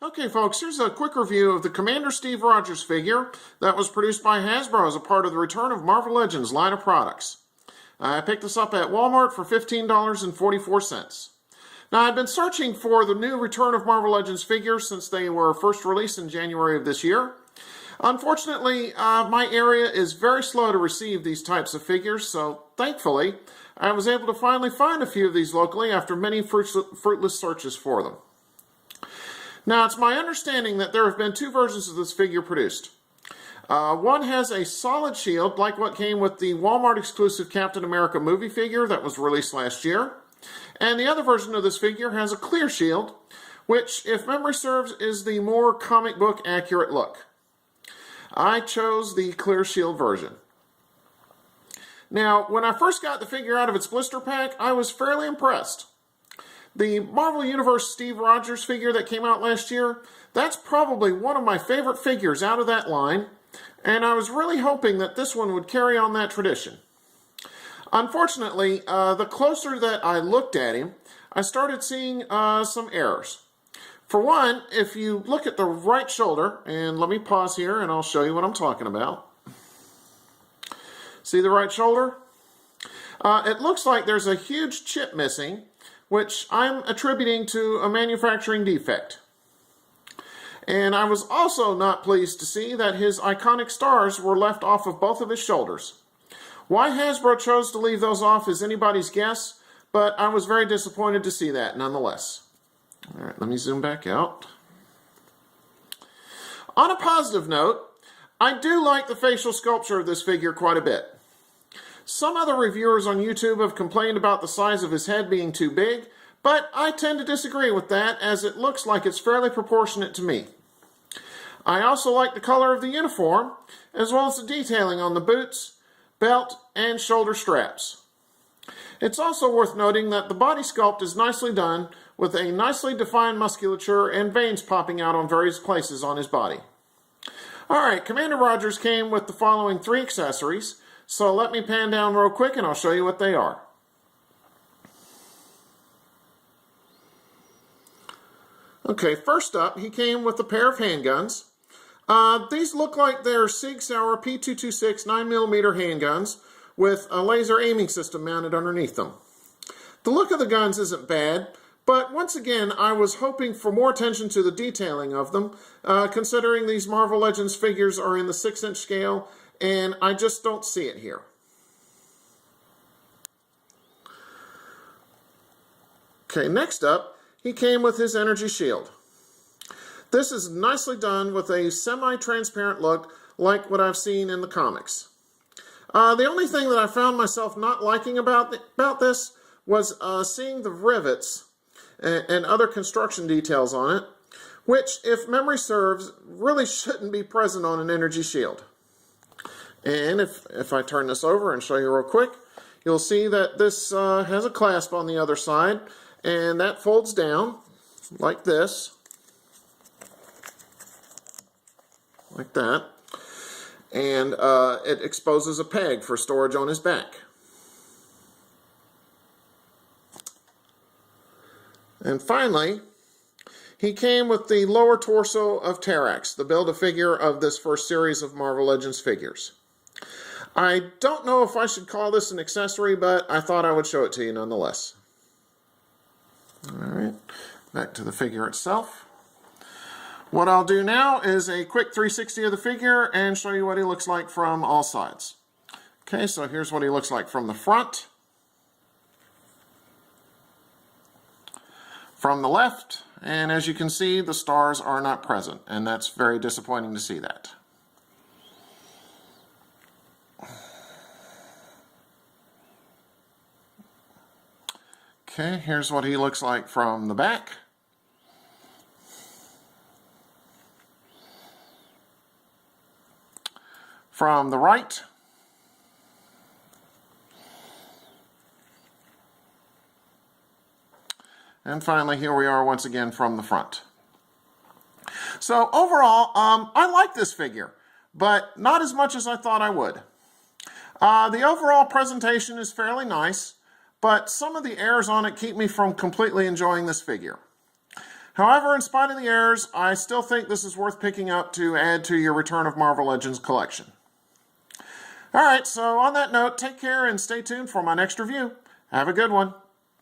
Okay, folks, here's a quick review of the Commander Steve Rogers figure that was produced by Hasbro as a part of the Return of Marvel Legends line of products. I picked this up at Walmart for $15.44. Now, I've been searching for the new Return of Marvel Legends figures since they were first released in January of this year. Unfortunately, my area is very slow to receive these types of figures, so thankfully, I was able to finally find a few of these locally after many fruitless searches for them. Now, it's my understanding that there have been two versions of this figure produced. One has a solid shield, like what came with the Walmart exclusive Captain America movie figure that was released last year. And the other version of this figure has a clear shield, which, if memory serves, is the more comic book accurate look. I chose the clear shield version. Now, when I first got the figure out of its blister pack, I was fairly impressed. The Marvel Universe Steve Rogers figure that came out last year, that's probably one of my favorite figures out of that line, and I was really hoping that this one would carry on that tradition. Unfortunately, the closer that I looked at him, I started seeing some errors. For one, if you look at the right shoulder, and let me pause here and I'll show you what I'm talking about. See the right shoulder? It looks like there's a huge chip missing, which I'm attributing to a manufacturing defect. And I was also not pleased to see that his iconic stars were left off of both of his shoulders. Why Hasbro chose to leave those off is anybody's guess, but I was very disappointed to see that nonetheless. All right, let me zoom back out. On a positive note, I do like the facial sculpture of this figure quite a bit. Some other reviewers on YouTube have complained about the size of his head being too big, but I tend to disagree with that as it looks like it's fairly proportionate to me. I also like the color of the uniform, as well as the detailing on the boots, belt, and shoulder straps. It's also worth noting that the body sculpt is nicely done, with a nicely defined musculature and veins popping out on various places on his body. Alright, Commander Rogers came with the following three accessories, so let me pan down real quick and I'll show you what they are. Okay, first up, he came with a pair of handguns. These look like they're Sig Sauer P226 9mm handguns with a laser aiming system mounted underneath them. The look of the guns isn't bad, but once again, I was hoping for more attention to the detailing of them, considering these Marvel Legends figures are in the 6-inch scale, and I just don't see it here. Okay, next up, he came with his energy shield. This is nicely done with a semi-transparent look like what I've seen in the comics. The only thing that I found myself not liking about this was seeing the rivets and other construction details on it, which, if memory serves, really shouldn't be present on an energy shield. And if I turn this over and show you real quick, you'll see that this has a clasp on the other side, and that folds down like this, like that, and it exposes a peg for storage on his back. And finally, he came with the lower torso of Terrax, the Build-A-Figure of this first series of Marvel Legends figures. I don't know if I should call this an accessory, but I thought I would show it to you nonetheless. Alright, back to the figure itself. What I'll do now is a quick 360 of the figure and show you what he looks like from all sides. Okay, so here's what he looks like from the front. From the left, and as you can see, the stars are not present, and that's very disappointing to see that. Okay, here's what he looks like from the back. From the right. And finally, here we are once again from the front. So overall, I like this figure, but not as much as I thought I would. The overall presentation is fairly nice, but some of the errors on it keep me from completely enjoying this figure. However, in spite of the errors, I still think this is worth picking up to add to your Return of Marvel Legends collection. Alright, so on that note, take care and stay tuned for my next review. Have a good one.